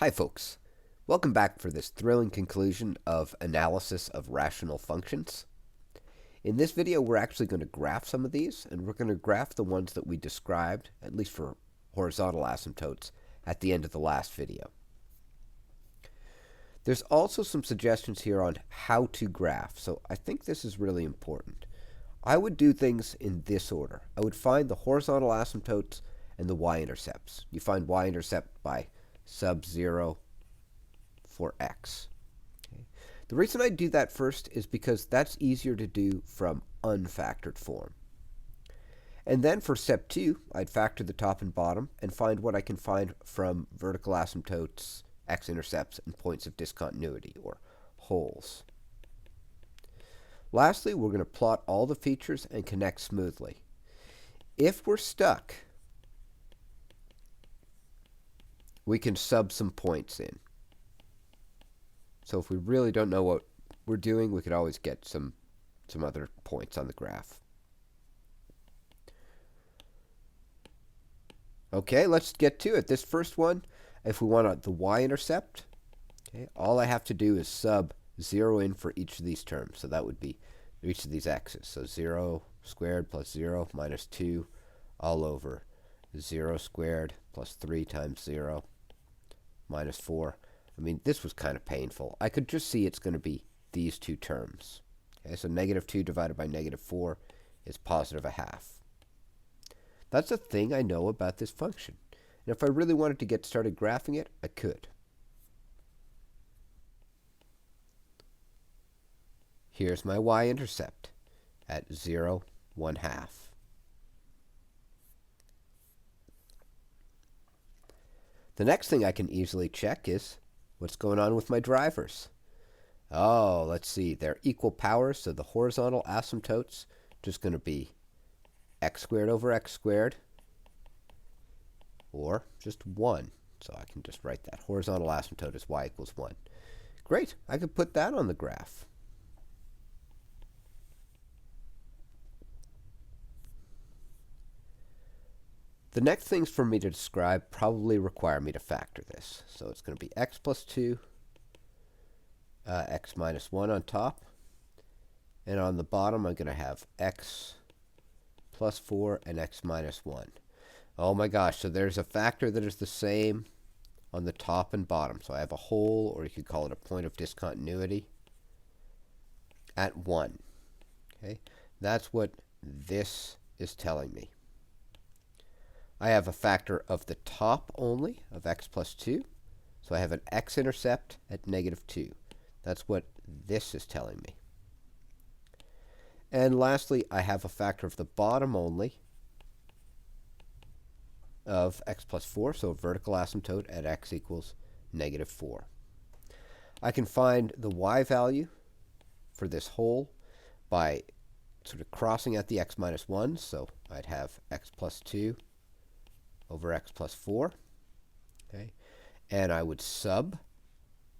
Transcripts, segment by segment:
Hi folks, welcome back for this thrilling conclusion of analysis of rational functions. In this video we're actually going to graph some of these, and we're going to graph the ones that we described, at least for horizontal asymptotes, at the end of the last video. There's also some suggestions here on how to graph, so I think this is really important. I would do things in this order. I would find the horizontal asymptotes and the y-intercepts. You find y-intercept by sub 0 for x. Okay. The reason I do that first is because that's easier to do from unfactored form. And then for step 2, I'd factor the top and bottom and find what I can find from vertical asymptotes, x-intercepts, and points of discontinuity, or holes. Lastly, we're going to plot all the features and connect smoothly. If we're stuck, we can sub some points in. So if we really don't know what we're doing, we could always get some other points on the graph. Okay, let's get to it. This first one, if we want the y-intercept, okay, all I have to do is sub 0 in for each of these terms. So that would be each of these x's. So 0 squared plus 0 minus 2 all over 0 squared plus 3 times 0 minus 4. I mean, this was kind of painful. I could just see it's going to be these two terms. Okay, so negative 2 divided by negative 4 is positive a half. That's a thing I know about this function. And if I really wanted to get started graphing it, I could. Here's my y-intercept at 0, 1/2. The next thing I can easily check is what's going on with my drivers. Oh, let's see. They're equal powers, so the horizontal asymptotes just going to be x squared over x squared, or just 1. So I can just write that. Horizontal asymptote is y equals 1. Great. I could put that on the graph. The next things for me to describe probably require me to factor this. So it's going to be x plus 2, x minus 1 on top. And on the bottom, I'm going to have x plus 4 and x minus 1. Oh my gosh, so there's a factor that is the same on the top and bottom. So I have a hole, or you could call it a point of discontinuity, at 1. Okay, that's what this is telling me. I have a factor of the top only, of x plus 2. So I have an x-intercept at negative 2. That's what this is telling me. And lastly, I have a factor of the bottom only, of x plus 4, so a vertical asymptote at x equals negative 4. I can find the y value for this hole by sort of crossing at the x minus 1. So I'd have x plus 2 over x plus 4. Okay, and I would sub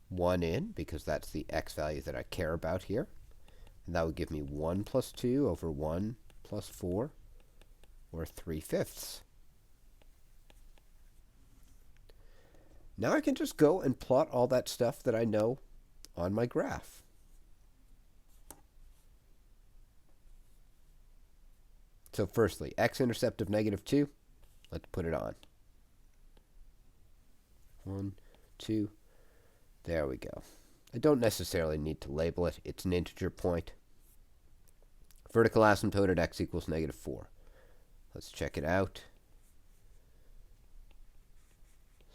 1 in, because that's the x value that I care about here. And that would give me 1 plus 2 over 1 plus 4, or 3/5. Now I can just go and plot all that stuff that I know on my graph. So firstly, x-intercept of negative 2. Let's put it on. 1, 2. There we go. I don't necessarily need to label it. It's an integer point. Vertical asymptote at x equals negative 4. Let's check it out.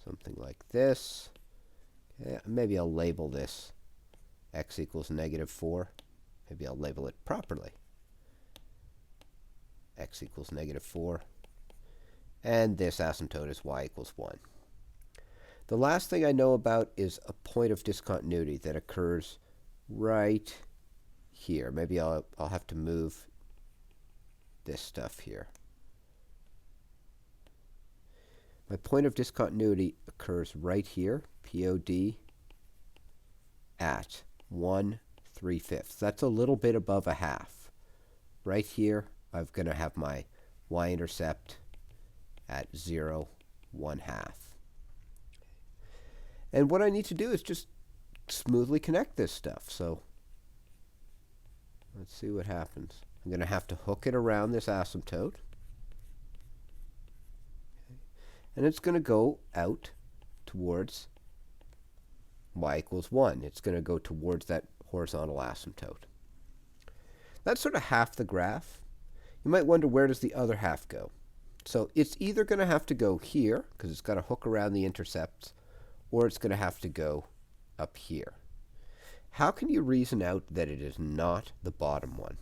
Something like this. Okay, maybe I'll label this x equals negative 4. Maybe I'll label it properly. X equals negative 4. And this asymptote is y equals 1. The last thing I know about is a point of discontinuity that occurs right here. Maybe I'll have to move this stuff here. My point of discontinuity occurs right here, POD, at 1 3/5. That's a little bit above a half. Right here, I'm going to have my y-intercept at 0, 1/2. And what I need to do is just smoothly connect this stuff. So let's see what happens. I'm going to have to hook it around this asymptote. And it's going to go out towards y equals 1. It's going to go towards that horizontal asymptote. That's sort of half the graph. You might wonder, where does the other half go? So it's either going to have to go here, because it's got to hook around the intercepts, or it's going to have to go up here. How can you reason out that it is not the bottom one?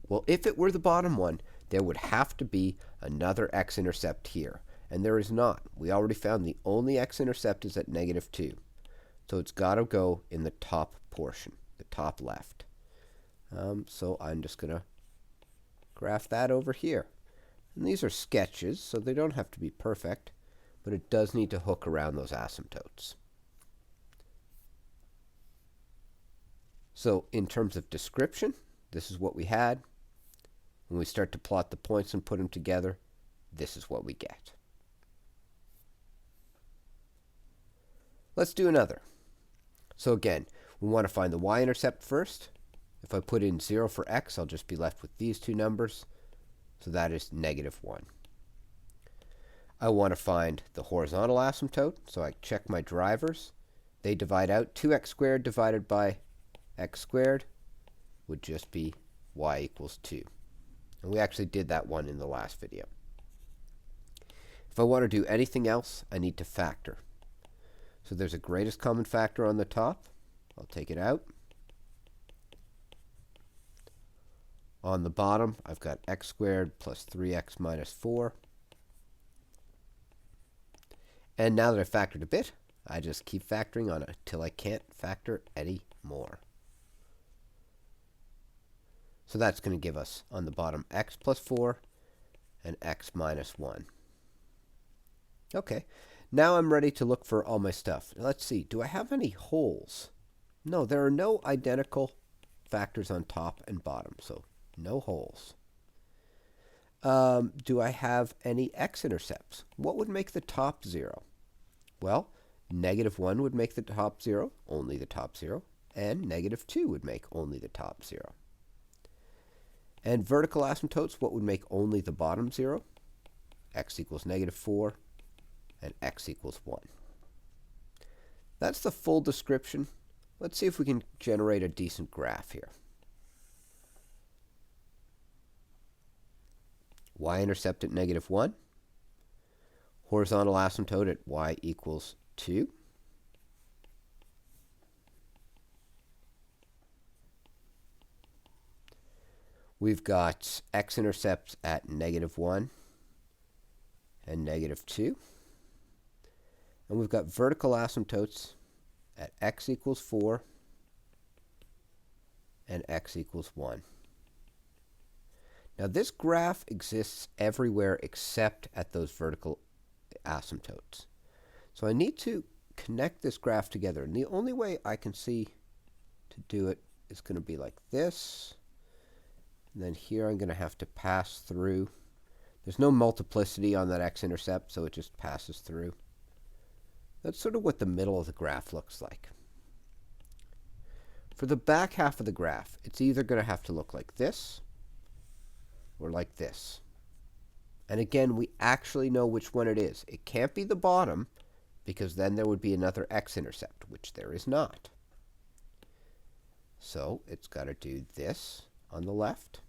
Well, if it were the bottom one, there would have to be another x-intercept here. And there is not. We already found the only x-intercept is at -2. So it's got to go in the top portion, the top left. So I'm just going to graph that over here. And these are sketches, so they don't have to be perfect, but it does need to hook around those asymptotes. So in terms of description, this is what we had. When we start to plot the points and put them together, this is what we get. Let's do another. So again, we want to find the y-intercept first. If I put in 0 for x, I'll just be left with these two numbers. So that is -1. I want to find the horizontal asymptote, so I check my drivers. They divide out. 2x squared divided by x squared would just be y equals 2. And we actually did that one in the last video. If I want to do anything else, I need to factor. So there's a greatest common factor on the top. I'll take it out. On the bottom, I've got x squared plus 3x minus 4. And now that I've factored a bit, I just keep factoring on it until I can't factor anymore. So that's going to give us on the bottom x plus 4 and x minus 1. Okay, now I'm ready to look for all my stuff. Let's see, do I have any holes? No, there are no identical factors on top and bottom, so no holes. Do I have any x-intercepts? What would make the top 0? Well, -1 would make the top 0, only the top 0, and -2 would make only the top 0. And vertical asymptotes, what would make only the bottom 0? X equals -4 and x equals 1. That's the full description. Let's see if we can generate a decent graph here. Y-intercept at -1. Horizontal asymptote at y equals 2. We've got x-intercepts at -1 and -2. And we've got vertical asymptotes at x equals 4 and x equals 1. Now this graph exists everywhere except at those vertical asymptotes. So I need to connect this graph together. And the only way I can see to do it is going to be like this. And then here I'm going to have to pass through. There's no multiplicity on that x-intercept, so it just passes through. That's sort of what the middle of the graph looks like. For the back half of the graph, it's either going to have to look like this or like this. And again, we actually know which one it is. It can't be the bottom, because then there would be another x-intercept, which there is not. So it's got to do this on the left.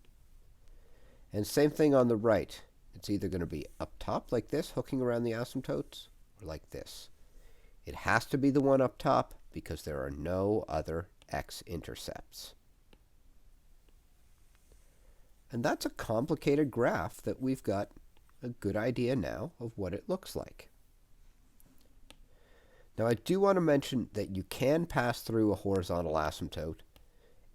And same thing on the right. It's either going to be up top like this, hooking around the asymptotes, or like this. It has to be the one up top because there are no other x-intercepts. And that's a complicated graph that we've got a good idea now of what it looks like. Now I do want to mention that you can pass through a horizontal asymptote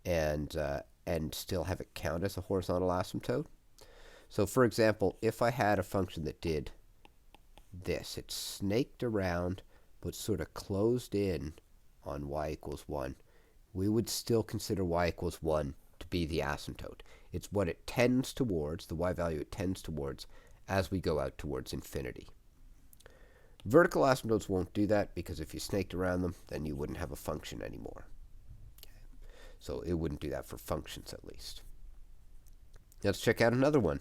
and still have it count as a horizontal asymptote. So for example, if I had a function that did this, it snaked around but sort of closed in on y equals 1, we would still consider y equals 1 to be the asymptote. It's what it tends towards, the y value it tends towards, as we go out towards infinity. Vertical asymptotes won't do that because if you snaked around them, then you wouldn't have a function anymore. Okay. So it wouldn't do that for functions at least. Let's check out another one.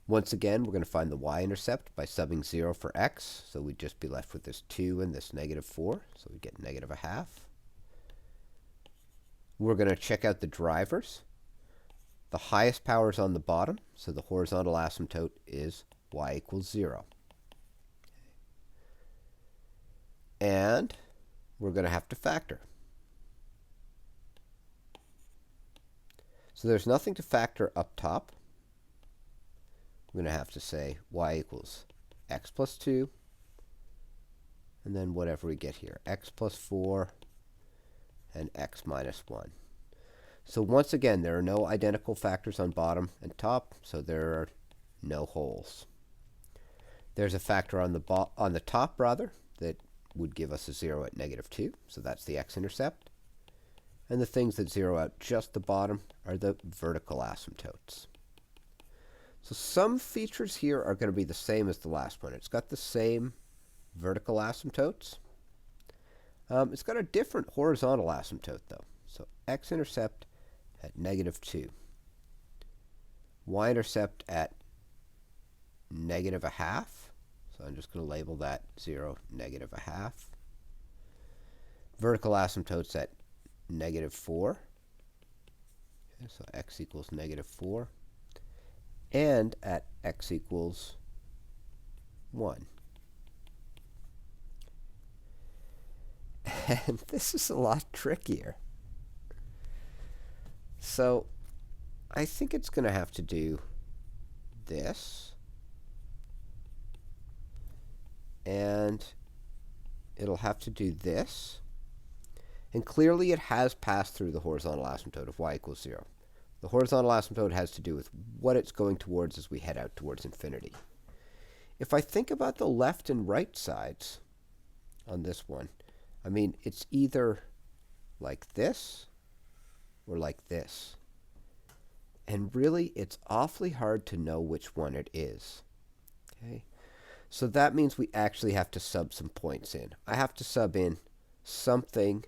Once again, we're going to find the y-intercept by subbing 0 for x. So we'd just be left with this 2 and this negative 4. So we get negative a half. We're going to check out the drivers. The highest power is on the bottom, so the horizontal asymptote is y equals 0. And we're going to have to factor. So there's nothing to factor up top. We're going to have to say y equals x plus 2, and then whatever we get here, x plus 4, and x minus 1. So once again, there are no identical factors on bottom and top, so there are no holes. There's a factor on the top that would give us a 0 at negative 2, so that's the x-intercept. And the things that zero out just the bottom are the vertical asymptotes. So some features here are going to be the same as the last one. It's got the same vertical asymptotes. It's got a different horizontal asymptote, though. So x-intercept at negative 2. Y-intercept at negative a half. So I'm just going to label that 0, negative a half. Vertical asymptotes at negative 4. Okay, so x equals negative 4. And at x equals 1. And this is a lot trickier. So I think it's going to have to do this. And it'll have to do this. And clearly it has passed through the horizontal asymptote of y equals 0. The horizontal asymptote has to do with what it's going towards as we head out towards infinity. If I think about the left and right sides on this one, I mean, it's either like this or like this. And really, it's awfully hard to know which one it is. Okay? So that means we actually have to sub some points in. I have to sub in something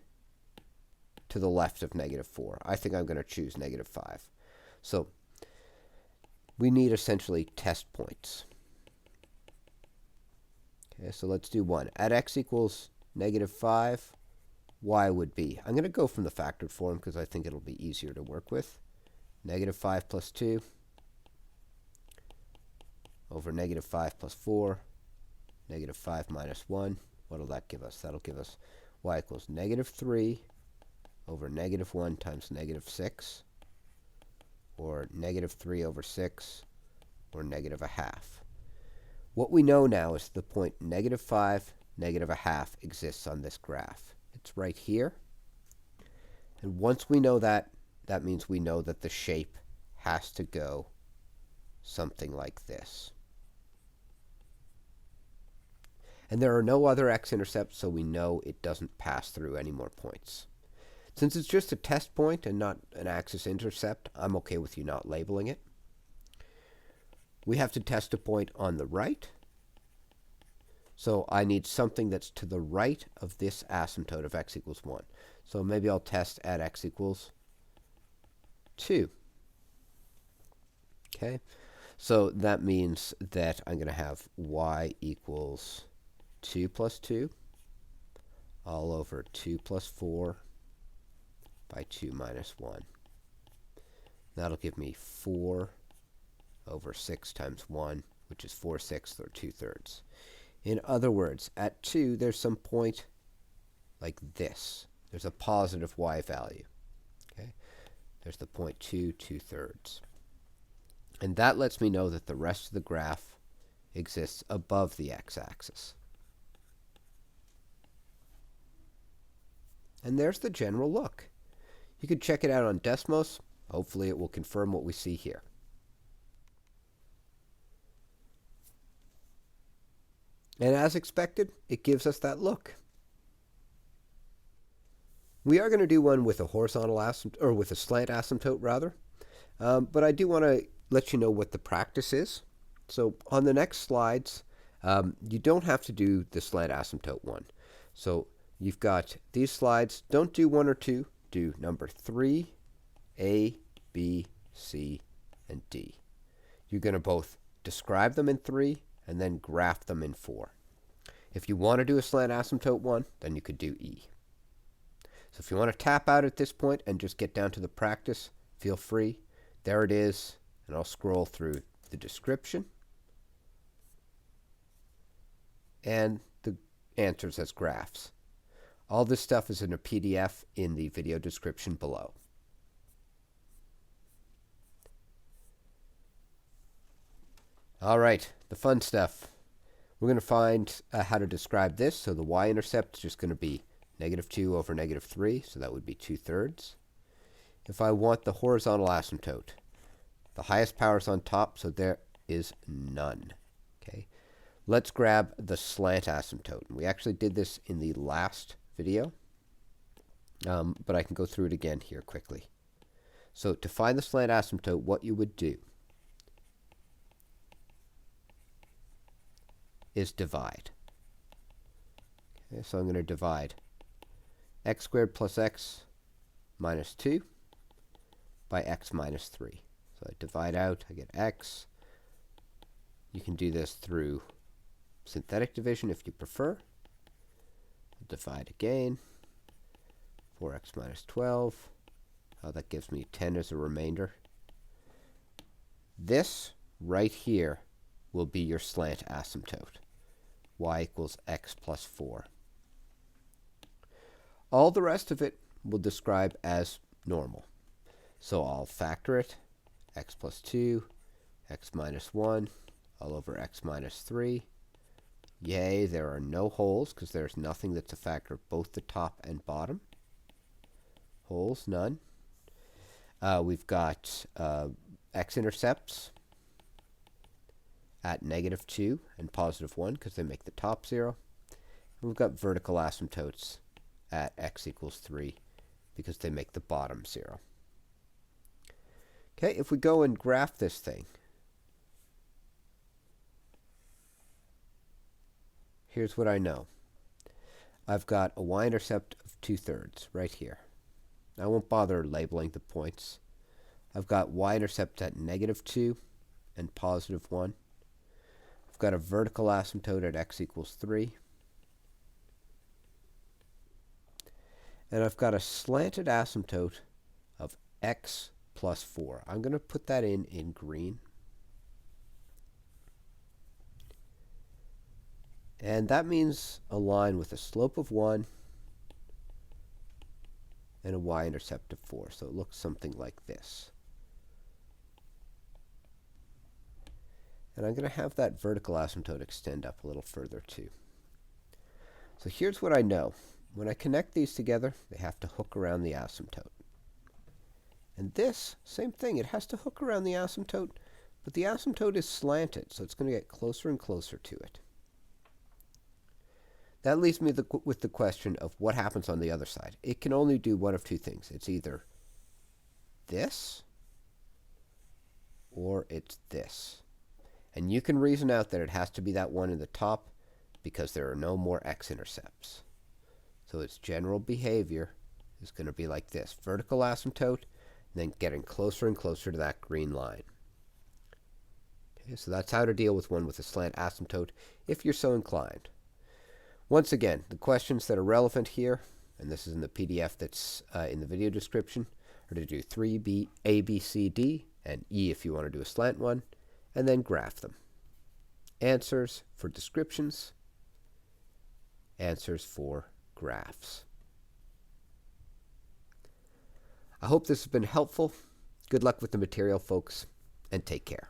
to the left of negative 4. I think I'm going to choose negative 5. So we need essentially test points. Okay, so let's do one. At x equals negative 5, y would be, I'm going to go from the factored form because I think it'll be easier to work with. Negative 5 plus 2 over negative 5 plus 4, negative 5 minus 1. What will that give us? That'll give us y equals negative 3 over negative 1 times negative 6, or negative 3 over 6, or negative a half. What we know now is the point negative 5, negative a half exists on this graph. It's right here. And once we know that, that means we know that the shape has to go something like this. And there are no other x-intercepts, so we know it doesn't pass through any more points. Since it's just a test point and not an axis intercept, I'm okay with you not labeling it. We have to test a point on the right. So I need something that's to the right of this asymptote of x equals 1. So maybe I'll test at x equals 2. Okay, so that means that I'm going to have y equals 2 plus 2 all over 2 plus 4 by 2 minus 1. That'll give me 4 over 6 times 1, which is 4/6 or 2/3. In other words, at 2, there's some point like this. There's a positive y value. Okay, there's the point 2, 2/3. And that lets me know that the rest of the graph exists above the x-axis. And there's the general look. You can check it out on Desmos. Hopefully it will confirm what we see here. And as expected, it gives us that look. We are going to do one with a horizontal asymptote, or with a slant asymptote rather. But I do want to let you know what the practice is. So on the next slides, you don't have to do the slant asymptote one. So you've got these slides. Don't do 1 or 2. Do number 3, A, B, C, and D. You're going to both describe them in 3 and then graph them in 4. If you want to do a slant asymptote one, then you could do E. So if you want to tap out at this point and just get down to the practice, feel free. There it is, and I'll scroll through the description and the answers as graphs. All this stuff is in a PDF in the video description below. All right, the fun stuff. We're going to find how to describe this. So the y-intercept is just going to be -2 over -3, so that would be 2/3. If I want the horizontal asymptote, the highest power is on top, so there is none. Okay, let's grab the slant asymptote. We actually did this in the last video, but I can go through it again here quickly. So to find the slant asymptote, what you would do is divide. Okay, so I'm going to divide x squared plus x minus 2 by x minus 3. So I divide out, I get x. You can do this through synthetic division if you prefer. Divide again. 4x minus 12. That gives me 10 as a remainder. This right here will be your slant asymptote. Y equals x plus 4. All the rest of it will describe as normal. So I'll factor it. X plus 2, x minus 1, all over x minus 3. Yay, there are no holes because there's nothing that's a factor of both the top and bottom. Holes, none. We've got x-intercepts at -2 and +1 because they make the top 0. And we've got vertical asymptotes at x equals 3 because they make the bottom 0. Okay, if we go and graph this thing, here's what I know. I've got a y-intercept of 2/3 right here. I won't bother labeling the points. I've got y-intercept at -2 and +1. I've got a vertical asymptote at x equals 3. And I've got a slanted asymptote of x plus 4. I'm going to put that in green. And that means a line with a slope of 1 and a y-intercept of 4. So it looks something like this. And I'm going to have that vertical asymptote extend up a little further too. So here's what I know. When I connect these together, they have to hook around the asymptote. And this, same thing, it has to hook around the asymptote, but the asymptote is slanted, so it's going to get closer and closer to it. That leaves me with the question of what happens on the other side. It can only do one of two things. It's either this or it's this. And you can reason out that it has to be that one in the top because there are no more x-intercepts. So its general behavior is going to be like this. Vertical asymptote, and then getting closer and closer to that green line. Okay, so that's how to deal with one with a slant asymptote if you're so inclined. Once again, the questions that are relevant here, and this is in the PDF that's in the video description, are to do 3B, A, B, C, D, and E if you want to do a slant one, and then graph them. Answers for descriptions, answers for graphs. I hope this has been helpful. Good luck with the material, folks, and take care.